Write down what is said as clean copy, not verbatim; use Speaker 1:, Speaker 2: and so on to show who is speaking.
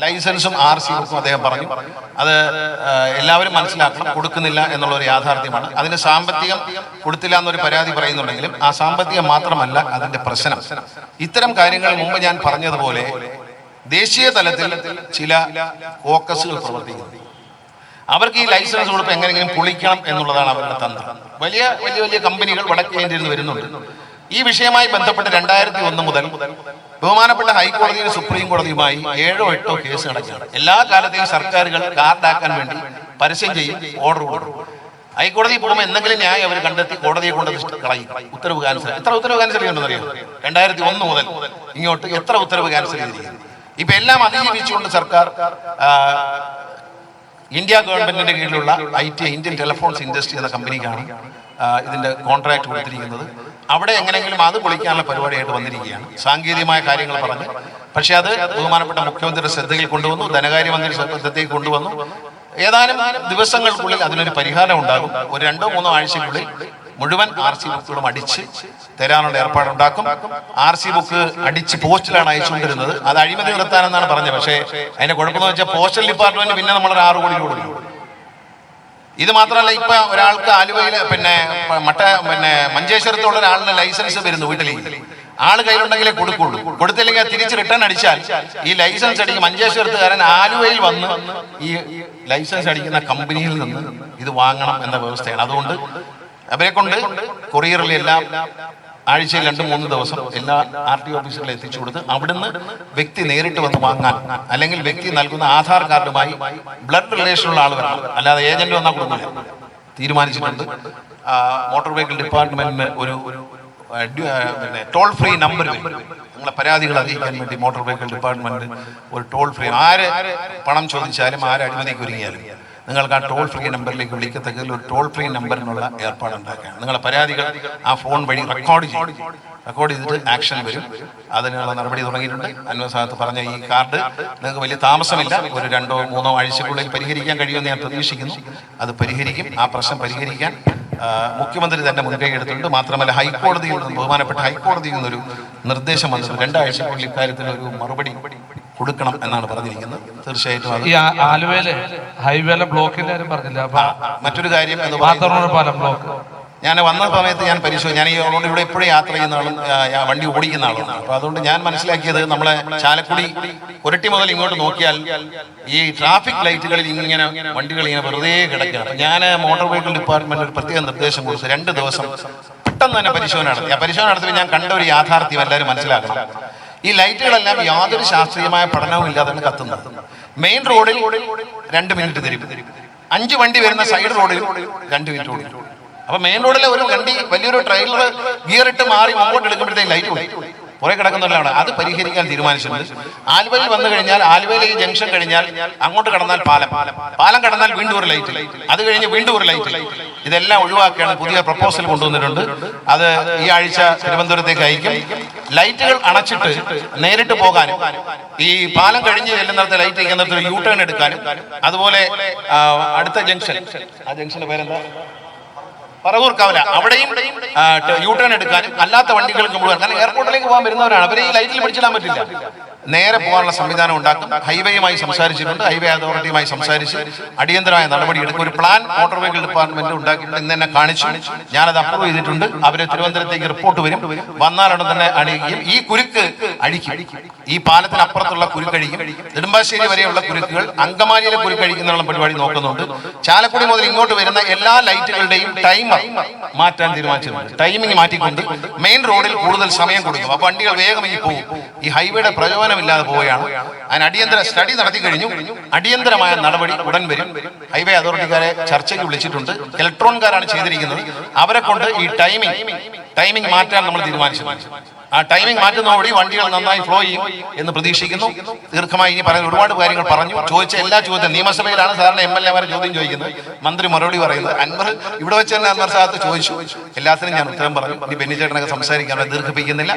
Speaker 1: ലൈസൻസും RC ബുക്കും അദ്ദേഹം പറഞ്ഞു. അത് എല്ലാവരും മനസ്സിലാക്കണം, കൊടുക്കുന്നില്ല എന്നുള്ള ഒരു യാഥാർത്ഥ്യമാണ്. അതിന് സാമ്പത്തികം കൊടുത്തില്ല എന്നൊരു പരാതി പറയുന്നുണ്ടെങ്കിലും ആ സാമ്പത്തികം മാത്രമല്ല അതിന്റെ പ്രശ്നം. ഇത്തരം കാര്യങ്ങൾ മുമ്പ് ഞാൻ പറഞ്ഞതുപോലെ ദേശീയ തലത്തിൽ ചില ഫോക്കസുകൾ പ്രവർത്തിക്കുന്നു. അവർക്ക് ഈ ലൈസൻസ് കൊടുപ്പ് എങ്ങനെയെങ്കിലും പൊളിക്കണം എന്നുള്ളതാണ് അവരുടെ തന്ത്രം. വലിയ വലിയ വലിയ കമ്പനികൾ വടക്കേ ഇന്ത്യയിൽ നിന്ന് വരുന്നുണ്ട്. ഈ വിഷയവുമായി ബന്ധപ്പെട്ട് 2001 മുതൽ ബഹുമാനപ്പെട്ട ഹൈക്കോടതിയും സുപ്രീം കോടതിയുമായി 7 8 കേസ് നടക്കുകയാണ്. എല്ലാ കാലത്തെയും സർക്കാരുകൾ കാർഡാക്കാൻ വേണ്ടി പരസ്യം ചെയ്യും, ഓർഡർ കൊടുക്കും. ഹൈക്കോടതി പോകുമ്പോൾ എന്തെങ്കിലും ന്യായം അവർ കണ്ടെത്തി കോടതിയെ കൊണ്ട് കളയും, ഉത്തരവ് ക്യാൻസൽ. എത്ര ഉത്തരവ് ക്യാൻസൽ ചെയ്യുന്നുണ്ടെന്ന് അറിയാം? 2001 മുതൽ ഇങ്ങോട്ട് എത്ര ഉത്തരവ് ക്യാൻസൽ ചെയ്തിരിക്കുന്നു. ഇപ്പൊ എല്ലാം അതിജീവിച്ചുകൊണ്ട് സർക്കാർ ഇന്ത്യ ഗവൺമെന്റിന്റെ കീഴിലുള്ള IT ഇന്ത്യൻ ടെലിഫോൺസ് ഇൻഡസ്ട്രി എന്ന കമ്പനിക്കാണ് ഇതിന്റെ കോൺട്രാക്ട് കൊടുത്തിരിക്കുന്നത്. അവിടെ എങ്ങനെയെങ്കിലും അത് പൊളിക്കാനുള്ള പരിപാടിയായിട്ട് വന്നിരിക്കുകയാണ്. സാങ്കേതികമായ കാര്യങ്ങൾ പറഞ്ഞ്, പക്ഷെ അത് ബഹുമാനപ്പെട്ട മുഖ്യമന്ത്രിയുടെ ശ്രദ്ധയിൽ കൊണ്ടുവന്നു, ധനകാര്യമന്ത്രി ശ്രദ്ധയിൽ കൊണ്ടുവന്നു. ഏതാനും ദിവസങ്ങൾക്കുള്ളിൽ അതിനൊരു പരിഹാരം ഉണ്ടാകും. ഒരു 2 3 ആഴ്ചയ്ക്കുള്ളിൽ മുഴുവൻ RC ബുക്കുകളും അടിച്ച് തരാനുള്ള ഏർപ്പാടുണ്ടാക്കും. RC ബുക്ക് അടിച്ച് പോസ്റ്റിലാണ് അയച്ചുകൊണ്ടിരുന്നത്. അത് അഴിമതി നിർത്താനെന്നാണ് പറഞ്ഞത്. പക്ഷേ അതിന്റെ കുഴപ്പമെന്ന് വെച്ചാൽ പോസ്റ്റൽ ഡിപ്പാർട്ട്മെന്റ് പിന്നെ നമ്മൾ 6 കോടി കൊടുക്കും. ഇത് മാത്രമല്ല, ഇപ്പൊ ഒരാൾക്ക് ആലുവയിൽ മഞ്ചേശ്വരത്തുള്ള ഒരാളിന് ലൈസൻസ് വരുന്നു വീട്ടിലേക്ക്. ആള് കയ്യിലുണ്ടെങ്കിലേ കൊടുക്കുള്ളൂ. കൊടുത്തില്ലെങ്കിൽ തിരിച്ച് റിട്ടേൺ അടിച്ചാൽ ഈ ലൈസൻസ് അടിക്കും മഞ്ചേശ്വരത്തുകാരൻ ആലുവയിൽ വന്ന് ഈ ലൈസൻസ് അടിക്കുന്ന കമ്പനിയിൽ നിന്ന് ഇത് വാങ്ങണം എന്ന വ്യവസ്ഥയാണ്. അതുകൊണ്ട് അവരെ കൊണ്ട് കൊറിയറിൽ എല്ലാം ആഴ്ചയിൽ 2 3 ദിവസം എല്ലാ RTO ഓഫീസുകളിൽ എത്തിച്ചു കൊടുത്ത് അവിടുന്ന് വ്യക്തി നേരിട്ട് വന്ന് വാങ്ങാൻ, അല്ലെങ്കിൽ വ്യക്തി നൽകുന്ന ആധാർ കാർഡുമായി ബ്ലഡ് റിലേഷനുള്ള ആൾ വരണം, അല്ലാതെ ഏജന്റ് വന്നാൽ കൊടുക്കില്ല തീരുമാനിച്ചിട്ടുണ്ട്. മോട്ടോർ വെഹിക്കിൾ ഡിപ്പാർട്ട്മെന്റിന് ഒരു ടോൾ ഫ്രീ നമ്പർ വരും. നിങ്ങളെ പരാതികൾ അറിയിക്കാൻ വേണ്ടി മോട്ടോർ വെഹിക്കിൾ ഡിപ്പാർട്ട്മെന്റ് ഒരു ടോൾ ഫ്രീ, ആര് പണം ചോദിച്ചാലും ആര് അഴിമതിക്ക് ഒരുങ്ങിയാലും നിങ്ങൾക്ക് ആ ടോൾ ഫ്രീ നമ്പറിലേക്ക് വിളിക്കത്തക്കതിൽ ഒരു ടോൾ ഫ്രീ നമ്പറിനുള്ള ഏർപ്പാടുണ്ടാക്കുകയാണ്. നിങ്ങളുടെ പരാതികൾ ആ ഫോൺ വഴി റെക്കോർഡ് ചെയ്തിട്ട് ആക്ഷൻ വരും. അതിനുള്ള നടപടി തുടങ്ങിയിട്ടുണ്ട്. അൻവർ സാദത്ത് പറഞ്ഞ ഈ കാർഡ് നിങ്ങൾക്ക് വലിയ താമസമില്ല, ഒരു 2 3 ആഴ്ചക്കുള്ളിൽ പരിഹരിക്കാൻ കഴിയുമെന്ന് ഞാൻ പ്രതീക്ഷിക്കുന്നു. അത് പരിഹരിക്കും. ആ പ്രശ്നം പരിഹരിക്കാൻ മുഖ്യമന്ത്രി തന്നെ മുൻകൈ എടുത്തിട്ടുണ്ട്. മാത്രമല്ല, ഹൈക്കോടതിയിൽ നിന്ന്, ബഹുമാനപ്പെട്ട ഹൈക്കോടതിയിൽ നിന്നൊരു നിർദ്ദേശം വന്നിട്ടുണ്ട്. 2 ആഴ്ചക്കുള്ളിൽ ഇക്കാര്യത്തിൽ ഒരു മറുപടി കൊടുക്കണം എന്നാണ് പറഞ്ഞിരിക്കുന്നത്. തീർച്ചയായിട്ടും
Speaker 2: ആലുവയിലെ ഹൈവേയിലെ ബ്ലോക്കിന്റെ കാര്യം പറഞ്ഞില്ല.
Speaker 1: മറ്റൊരു കാര്യം
Speaker 2: ബ്ലോക്ക്
Speaker 1: ഞാൻ വന്ന സമയത്ത് ഞാൻ പരിശോധിച്ചു. ഞാൻ ഈ റോഡ് ഇവിടെ എപ്പോഴും യാത്ര ചെയ്യുന്ന ആളും വണ്ടി ഓടിക്കുന്ന ആളും. അപ്പൊ അതുകൊണ്ട് ഞാൻ മനസ്സിലാക്കിയത്, നമ്മളെ ചാലക്കുടി ഒരട്ടി മുതൽ ഇങ്ങോട്ട് നോക്കിയാൽ ഈ ട്രാഫിക് ലൈറ്റുകളിൽ ഇങ്ങനെ വണ്ടികൾ ഇങ്ങനെ വെറുതെ കിടക്കുകയാണ്. അപ്പൊ ഞാൻ മോട്ടോർ വെഹിക്കിൾ ഡിപ്പാർട്ട്മെന്റ് ഒരു പ്രത്യേക നിർദ്ദേശം കൊടുത്തു. 2 ദിവസം പെട്ടെന്ന് തന്നെ പരിശോധന നടത്തി. ആ പരിശോധന നടത്തിയപ്പോൾ ഞാൻ കണ്ട ഒരു യാഥാർത്ഥ്യം എല്ലാവരും മനസ്സിലാക്കണം. ഈ ലൈറ്റുകളെല്ലാം യാതൊരു ശാസ്ത്രീയമായ പഠനവും ഇല്ലാതെ കത്തുന്നത്. മെയിൻ റോഡിൽ 2 മിനിറ്റ് തരും, 5 വണ്ടി വരുന്ന സൈഡ് റോഡിൽ 2 മിനിറ്റ് ഓടിക്കും. അപ്പൊ മെയിൻ റോഡിലെ ഒരു വണ്ടി വലിയൊരു ട്രെയിലർ ഗിയർ ഇട്ട് മാറി മുമ്പോട്ട് എടുക്കുമ്പോഴത്തേക്ക് ലൈറ്റ് പോയി കുറെ കിടക്കുന്നുള്ളതാണ്. അത് പരിഹരിക്കാൻ തീരുമാനിച്ചിട്ടുണ്ട്. ആലുവയിൽ വന്നു കഴിഞ്ഞാൽ, ആലുവയിലെ ഈ ജംഗ്ഷൻ കഴിഞ്ഞാൽ അങ്ങോട്ട് കടന്നാൽ പാലം കടന്നാൽ വീണ്ടും ഒരു ലൈറ്റ്, അത് കഴിഞ്ഞ് വീണ്ടും ഒരു ലൈറ്റ്. ഇതെല്ലാം ഒഴിവാക്കിയാണ് പുതിയ പ്രപ്പോസൽ കൊണ്ടുവന്നിട്ടുണ്ട്. അത് ഈ ആഴ്ച തിരുവനന്തപുരത്തേക്ക് അയക്കും. ലൈറ്റുകൾ അണച്ചിട്ട് നേരിട്ട് പോകാനും, ഈ പാലം കഴിഞ്ഞ് ചെല്ലുന്നിടത്ത് ലൈറ്റ് ഇരിക്കുന്നിടത്ത് U ടേൺ എടുക്കാനും, അതുപോലെ അടുത്ത ജംഗ്ഷൻ, ആ ജംഗ്ഷന്റെ പേരെന്താ, പറവൂർ കവല, അവിടെയും U ടേൺ എടുക്കാനും അല്ലാത്ത വണ്ടികൾക്ക് മുഴുവൻ, കാരണം എയർപോർട്ടിലേക്ക് പോകാൻ വരുന്നവരാണ്, അവരെ ഈ ലൈറ്റിൽ പിടിച്ചിടാൻ പറ്റില്ല. നേരെ പോകാനുള്ള സംവിധാനം ഉണ്ടാക്കും. ഹൈവേയുമായി സംസാരിച്ചിട്ടുണ്ട്. ഹൈവേ അതോറിറ്റിയുമായി സംസാരിച്ച് അടിയന്തരമായ നടപടി എടുക്കും. ഒരു പ്ലാൻ മോട്ടോർ വെഹിക്കിൾ ഡിപ്പാർട്ട്മെന്റ് ഉണ്ടാക്കിയിട്ടുണ്ട്. ഇന്ന് തന്നെ കാണിച്ചു, ഞാനത് അപ്രൂവ് ചെയ്തിട്ടുണ്ട്. അവര് തിരുവനന്തപുരത്തേക്ക് റിപ്പോർട്ട് വരും. വന്നാലുടൻ തന്നെ അണിയിക്കും. ഈ കുരുക്ക് അഴിക്കും. ഈ പാലത്തിനപ്പുറത്തുള്ള കുരുക്കഴിക്കും. നെടുമ്പാശ്ശേരി വരെയുള്ള കുരുക്കുകൾ, അങ്കമാലിയിലെ കുരുക്കഴിക്കുന്നുള്ള പരിപാടി നോക്കുന്നുണ്ട്. ചാലക്കുടി മുതൽ ഇങ്ങോട്ട് വരുന്ന എല്ലാ ലൈറ്റുകളുടെയും ടൈമർ മാറ്റാൻ തീരുമാനിച്ചിട്ടുണ്ട്. ടൈമിംഗ് മാറ്റിക്കൊണ്ട് മെയിൻ റോഡിൽ കൂടുതൽ സമയം കൊടുക്കും. അപ്പൊ വണ്ടികൾ വേഗം ഈ പോകും. ഈ ഹൈവേയുടെ പ്രയോജനമില്ലാതെ പോവുകയാണ്. അതിന് അടിയന്തര സ്റ്റഡി നടത്തി കഴിഞ്ഞു. അടിയന്തരമായ നടപടി ഉടൻ വരും. ഹൈവേ അതോറിറ്റിക്കാരെ ചർച്ചയ്ക്ക് വിളിച്ചിട്ടുണ്ട്. ഇലക്ട്രോൺകാരാണ് ചെയ്തിരിക്കുന്നത്. അവരെ കൊണ്ട് ഈ ടൈമിംഗ് മാറ്റാൻ നമ്മൾ തീരുമാനിച്ചു. ആ ടൈമിംഗ് മാറ്റുന്നതോടെ വണ്ടികൾ നന്നായി ഫ്ലോ ചെയ്യും എന്ന് പ്രതീക്ഷിക്കുന്നു. ദീർഘമായി ഇനി പറയുന്ന ഒരുപാട് കാര്യങ്ങൾ പറഞ്ഞു. ചോദിച്ച എല്ലാ ചോദ്യവും, നിയമസഭയിലാണ് സാധാരണ MLA-മാരെ ചോദ്യം ചോദിക്കുന്നത്, മന്ത്രി മറുപടി പറയുന്നത്. അൻവർ ഇവിടെ വെച്ച് തന്നെ അൻവർ സാദത്ത് ചോദിച്ചു. എല്ലാത്തിനും ഞാൻ ഉത്തരം പറഞ്ഞു. ഇനി ബെന്നിച്ചേട്ടനൊക്കെ സംസാരിക്കാൻ ദീർഘിപ്പിക്കുന്നില്ല.